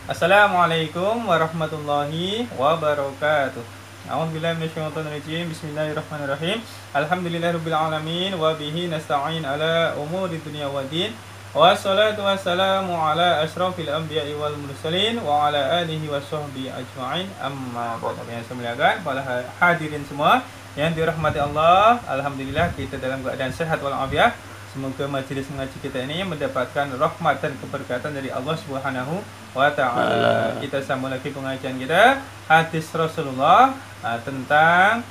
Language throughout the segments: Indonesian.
Assalamualaikum warahmatullahi wabarakatuh. A'udzubillahi minasyaitonir rajim. Bismillahirrahmanirrahim. Alhamdulillahirabbil alamin wa bihi nasta'in ala umuri dunya waddin. Wassalatu wassalamu ala asyrafil anbiya'i wal mursalin wa ala alihi washabbihi ajma'in. Amma ba'du. Yang saya muliakan para hadirin semua yang dirahmati Allah. Alhamdulillah kita dalam keadaan sehat walafiat. Semoga majlis mengaji kita ini mendapatkan rahmat dan keberkatan dari Allah Subhanahu wa taala. Kita sambung lagi pengajian kita hadis Rasulullah tentang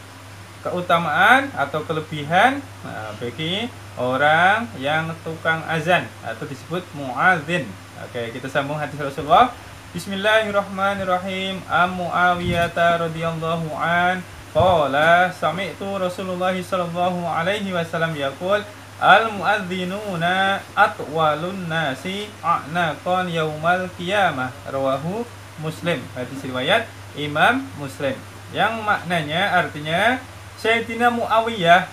keutamaan atau kelebihan bagi orang yang tukang azan atau disebut muadzin. Oke, kita sambung hadis Rasulullah. Bismillahirrahmanirrahim. Muawiyah radhiyallahu an qala sami'tu Rasulullah sallallahu alaihi wasallam yaqul al-muadzinuna atwalun nasi a'naqan yaumal qiyamah. Rawahu Muslim. Hadis riwayat Imam Muslim. Yang maknanya artinya Sayyidina Muawiyah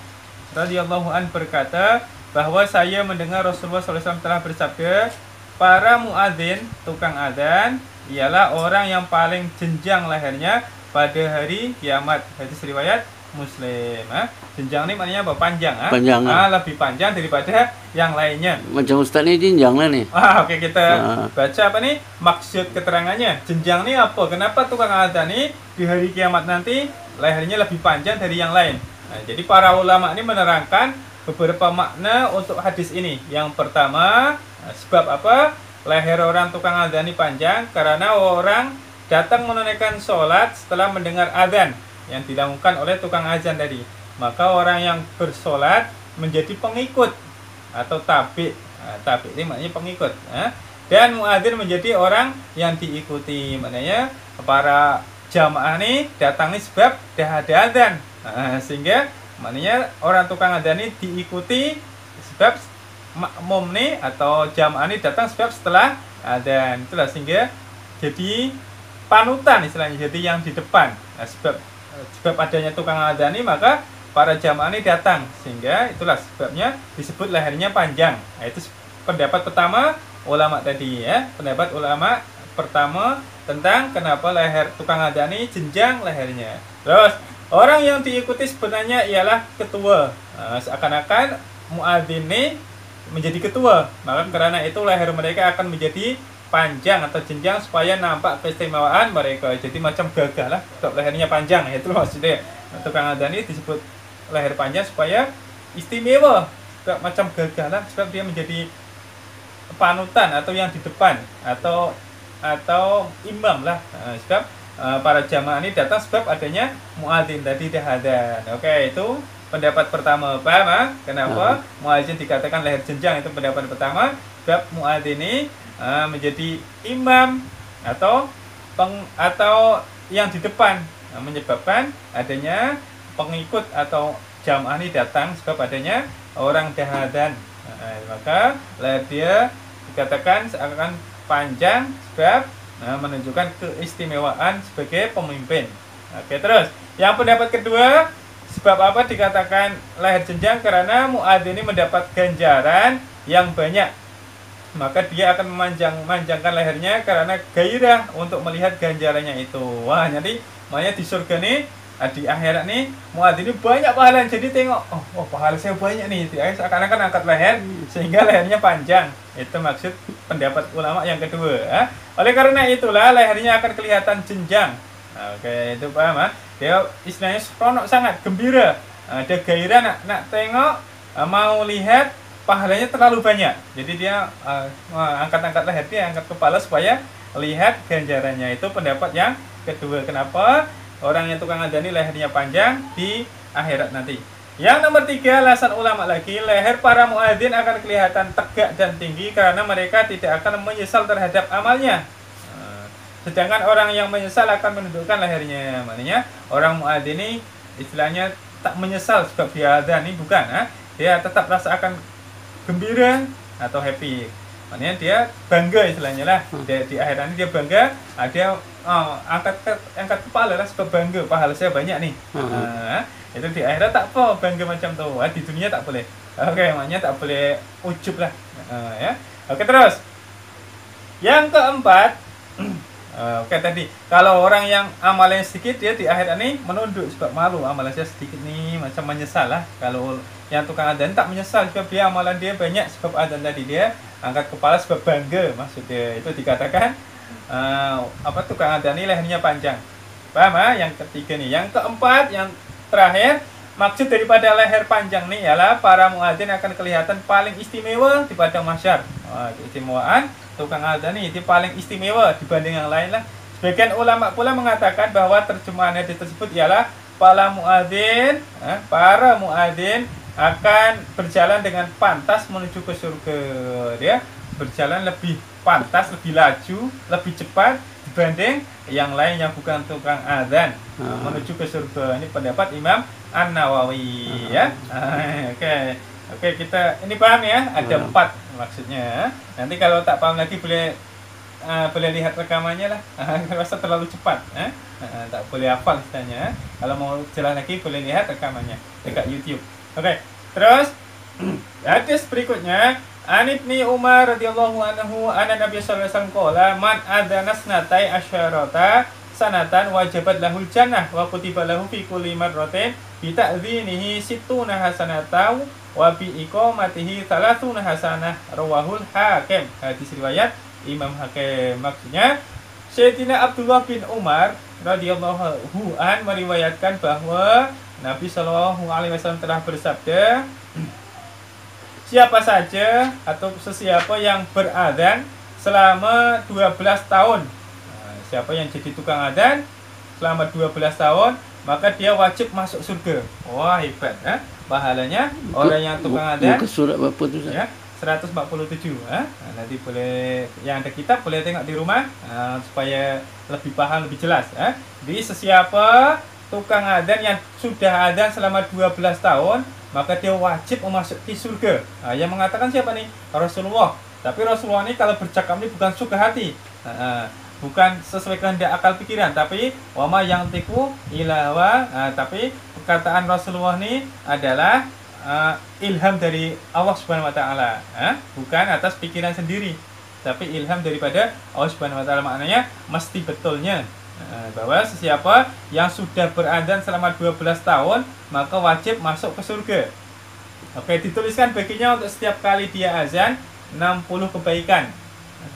radhiyallahu an berkata bahwa saya mendengar Rasulullah SAW telah bersabda, para muadzin, tukang adzan, ialah orang yang paling jenjang lehernya pada hari kiamat. Hadis riwayat Muslim. Jenjang ini maknanya apa? Panjang. Panjang. Lebih panjang daripada yang lainnya. Macam Ustaz ni jenjang lah ni. Oke, kita baca apa nih? Maksud keterangannya. Jenjang ini apa? Kenapa tukang adzan ini di hari kiamat nanti lehernya lebih panjang dari yang lain? Jadi para ulama ini menerangkan beberapa makna untuk hadis ini. Yang pertama, sebab apa? Leher orang tukang adzan ini panjang karena orang datang menunaikan sholat setelah mendengar adzan yang dilakukan oleh tukang azan tadi. Maka orang yang bersolat menjadi pengikut atau tabi. Tabi ini maknanya pengikut. Dan muadzin menjadi orang yang diikuti. Maknanya para jamaah ini datang ini sebab dah ada azan. Sehingga maknanya orang tukang azan ini diikuti sebab makmum nih atau jamaah ini datang sebab setelah azan. Itulah sehingga jadi panutan istilahnya, jadi yang di depan. Sebab adanya tukang adzan ini maka para jamaah ini datang, sehingga itulah sebabnya disebut lehernya panjang. Itu pendapat pertama ulama tadi ya. Pendapat ulama pertama tentang kenapa leher tukang adzan ini jenjang lehernya. Terus orang yang diikuti sebenarnya ialah ketua. Seakan-akan muadzin ini menjadi ketua, maka karena itu leher mereka akan menjadi panjang atau jenjang supaya nampak keistimewaan mereka. Jadi macam gagah lah, lehernya panjang. Itu maksudnya tukang adzan ini disebut leher panjang supaya istimewa, macam gagah lah, sebab dia menjadi panutan atau yang di depan atau imam lah. Sebab para jamaah ini datang sebab adanya muadzin tadi dah adzan. Oke, itu pendapat pertama. Paham? Kenapa muadzin dikatakan leher jenjang? Itu pendapat pertama. Sebab muadzin ini menjadi imam atau yang di depan, menyebabkan adanya pengikut atau jamaah ini datang sebab adanya orang dahadzan. Maka leher dia dikatakan seakan panjang sebab menunjukkan keistimewaan sebagai pemimpin. Oke, terus yang pendapat kedua, sebab apa dikatakan leher jenjang? Karena muadzin ini mendapat ganjaran yang banyak. Maka dia akan memanjangkan lehernya karena gairah untuk melihat ganjarannya itu. Wah, jadi makanya di surga nih, di akhirat nih, muadzin ini banyak pahala. Jadi tengok, oh pahala saya banyak nih. Seakan-akan angkat leher sehingga lehernya panjang. Itu maksud pendapat ulama yang kedua. Oleh karena itulah lehernya akan kelihatan jenjang. Oke, itu paham? Dia istilahnya seronok, sangat gembira. Ada gairah nak tengok, mau lihat pahalanya terlalu banyak. Jadi dia angkat-angkat leher, dia angkat kepala supaya lihat ganjarannya. Itu pendapat yang kedua. Kenapa orang yang tukang adzan ini lehernya panjang di akhirat nanti. Yang nomor tiga, alasan ulama lagi, leher para muadzin akan kelihatan tegak dan tinggi karena mereka tidak akan menyesal terhadap amalnya. Sedangkan orang yang menyesal akan menundukkan lehernya. Maknanya orang muadzin ini istilahnya tak menyesal sebab dia adzan ini, bukan. Dia tetap rasakan gembira atau happy. Maknanya dia bangga istilahnya lah. Di akhirat ini dia bangga, dia angkat kepala lah sebab bangga, pahala saya banyak nih. Itu di akhirat tak apa bangga macam tu. Di dunia tak boleh. Oke, maknanya tak boleh ujub lah. Ya. Oke, terus yang keempat, Oke tadi, kalau orang yang amalnya sedikit dia di akhir ini menunduk sebab malu amalan saya sedikit nih, macam menyesal lah. Kalau yang tukang adzan tak menyesal sebab dia amalan dia banyak, sebab adzan tadi dia angkat kepala sebab bangga, maksudnya itu dikatakan tukang adzan ini lehernya panjang. Paham ah? Yang ketiga nih, yang keempat, yang terakhir, maksud daripada leher panjang nih ialah para muadzin akan kelihatan paling istimewa di padang mahsyar. Keistimewaan tukang adzan ini paling istimewa dibanding yang lain lah. Sebagian ulama pula mengatakan bahwa terjemahan hadis tersebut ialah para muadzin akan berjalan dengan pantas menuju ke surga. Dia berjalan lebih pantas, lebih laju, lebih cepat dibanding yang lain yang bukan tukang adzan menuju ke surga. Ini pendapat Imam An-Nawawi ya. Oke, kita ini paham ya, ada 4 maksudnya. Nanti kalau tak paham lagi boleh lihat rekamannya lah. Rasa terlalu cepat, tak boleh hafal istilahnya. Kalau mau jelas lagi boleh lihat rekamannya dekat YouTube. Oke, terus hadis berikutnya, An Ibni Umar radhiyallahu anhu anna Nabi sallallahu alaihi wasallam qala man adzana snatai asyarata sanatan wajabat lahul jannah wa kutiba lahu fi kulli marratin bi ta'dzinihi sittuna hasanatan wa bi iqamatihi 30 hasanah rawahul Hakim. Hadis riwayat Imam Hakim. Maksudnya Sayyidina Abdullah bin Umar radhiyallahu an meriwayatkan bahwa Nabi sallallahu alaihi wasallam telah bersabda, siapa saja atau sesiapa yang beradzan selama 12 tahun. Siapa yang jadi tukang adzan selama 12 tahun, maka dia wajib masuk surga. Wah, hebat pahalanya orang yang tukang adzan. Muka surat berapa tu? Ya, 147. Nanti boleh yang ada kitab boleh tengok di rumah supaya lebih paham, lebih jelas. Jadi sesiapa tukang adzan yang sudah adzan selama 12 tahun, maka dia wajib memasuki surga. Yang mengatakan siapa nih? Rasulullah. Tapi Rasulullah ini kalau bercakap ini bukan suka hati, bukan sesuai kehendak akal pikiran, tapi wama yang tiku ilawa. Tapi perkataan Rasulullah ini adalah ilham dari Allah Subhanahu Wa Taala, bukan atas pikiran sendiri, tapi ilham daripada Allah Subhanahu Wa Taala. Maknanya mesti betulnya bahwa sesiapa yang sudah beradzan selama 12 tahun maka wajib masuk ke surga. Oke, dituliskan baginya untuk setiap kali dia azan 60 kebaikan.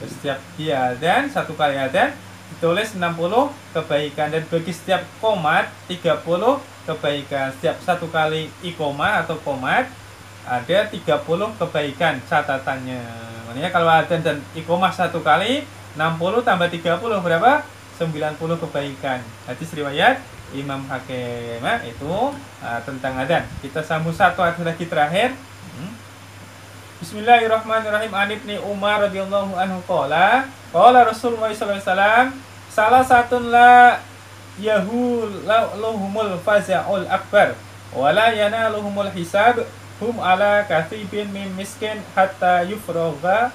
Setiap dia azan, satu kali azan ditulis 60 kebaikan, dan bagi setiap qomat 30 kebaikan. Setiap satu kali iqomah atau qomat ada 30 kebaikan catatannya. Makanya kalau azan dan iqomah satu kali 60 tambah 30 berapa? 90 kebaikan. Hadis riwayat Imam Hakim. Itu tentang adzan. Kita sambung satu hadis lagi terakhir. Bismillahirrahmanirrahim. An Ibni Umar radhiyallahu anhu qala Rasulullah sallallahu alaihi wasallam salah satun la yahuluhumul faza'ul akbar wa la yanaluhumul hisab hum ala kathibin min miskin hatta yufragha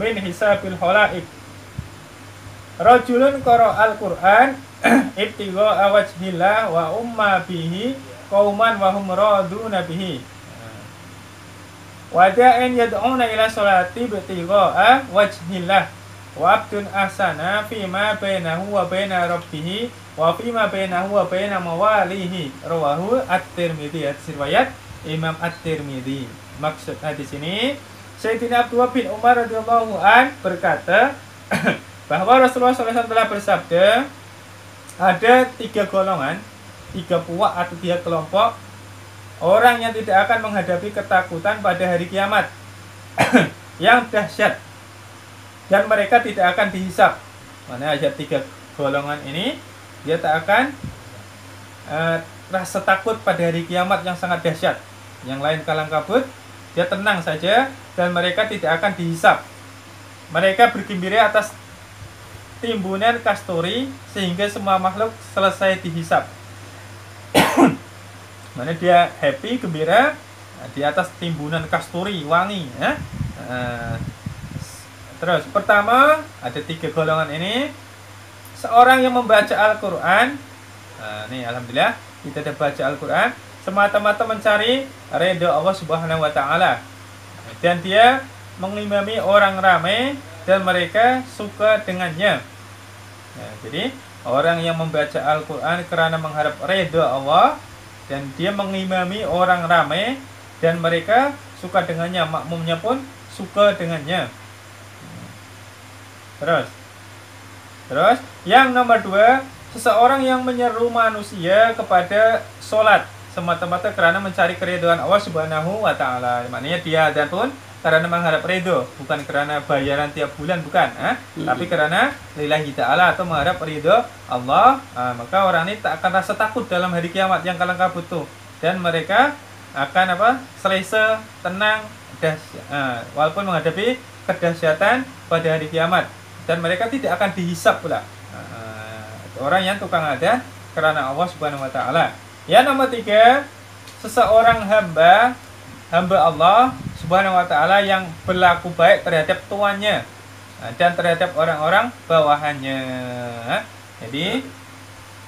min hisabil khalaik. Rajulun qara al-Qur'an ibtigha wajhillah wa umma bihi qauman wa hum raduna bihi. Wada'in yad'una ila sholati ibtigha wajhillah wa abdun ahsana fima bainahu wa baina rabbih wa fima bainahu wa baina mawalihi. Rawahu At-Tirmidzi. Riwayat Imam At-Tirmidzi. Maksud hadis ini, Sayyidina Abdullah bin Umar radhiyallahu an berkata bahwa Rasulullah SAW telah bersabda, ada 3 golongan, 3 puak atau 3 kelompok orang yang tidak akan menghadapi ketakutan pada hari kiamat yang dahsyat, dan mereka tidak akan dihisap. Mana ada 3 golongan ini, dia tak akan rasa takut pada hari kiamat yang sangat dahsyat. Yang lain kalang kabut, dia tenang saja, dan mereka tidak akan dihisap. Mereka bergembira atas timbunan kasturi sehingga semua makhluk selesai dihisap. Mana dia happy, gembira di atas timbunan kasturi wangi. Terus pertama ada 3 golongan ini. Seorang yang membaca Al-Quran. Nih alhamdulillah kita ada baca Al-Quran semata-mata mencari ridha Allah Subhanahu Wa Taala, dan dia mengimami orang ramai dan mereka suka dengannya. Nah, jadi orang yang membaca Al-Quran karena mengharap ridha Allah dan dia mengimami orang ramai dan mereka suka dengannya, makmumnya pun suka dengannya. Terus yang nomor 2, seseorang yang menyeru manusia kepada sholat semata-mata karena mencari keridhaan Allah Subhanahu wa taala. Maknanya dia adzan pun karena mengharap ridho, bukan karena bayaran tiap bulan, bukan, tapi karena lillahi ta'ala atau mengharap ridho Allah. Maka orang ini tak akan rasa takut dalam hari kiamat yang kalang kabut tuh, dan mereka akan selesa, tenang, walaupun menghadapi kedahsyatan pada hari kiamat, dan mereka tidak akan dihisap pula. Orang yang tukang adzan karena Allah Subhanahu wa taala. Yang nomor 3, seseorang hamba Allah Subhanahu wa taala yang berlaku baik terhadap tuannya dan terhadap orang-orang bawahannya. Jadi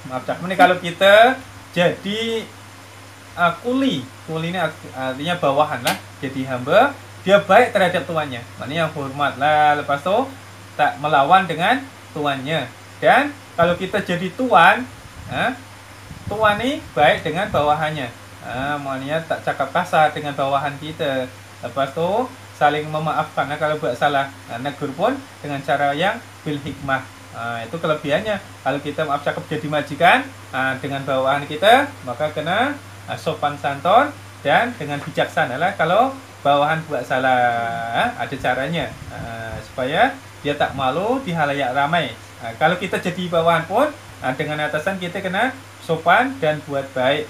maaf cak, ini kalau kita jadi kuli ini artinya bawahan lah, jadi hamba, dia baik terhadap tuannya, maknanya hormat lah, lepas itu tak melawan dengan tuannya. Dan kalau kita jadi tuan ini baik dengan bawahannya, maknanya tak cakap kasar dengan bawahan kita, lepas itu saling memaafkan kalau buat salah, negur pun dengan cara yang bil hikmah. Itu kelebihannya. Kalau kita maaf cakap jadi majikan dengan bawahan kita, maka kena sopan santun dan dengan bijaksana lah. Kalau bawahan buat salah, ada caranya supaya dia tak malu di halayak ramai. Kalau kita jadi bawahan pun dengan atasan kita kena sopan dan buat baik.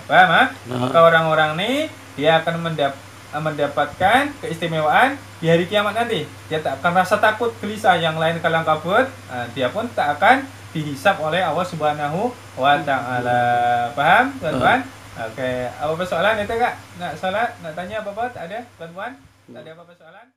Paham? Maka orang-orang ini dia akan mendapatkan keistimewaan di hari kiamat nanti. Dia tak akan rasa takut gelisah yang lain kalang kabut. Dia pun tak akan dihisap oleh Allah Subhanahu wa taala. Paham, tuan-tuan? Oke, apa persoalan itu Kak? Nak salat, nak tanya apa-apa? Tak ada, tuan-tuan? Tak ada apa-apa soalan?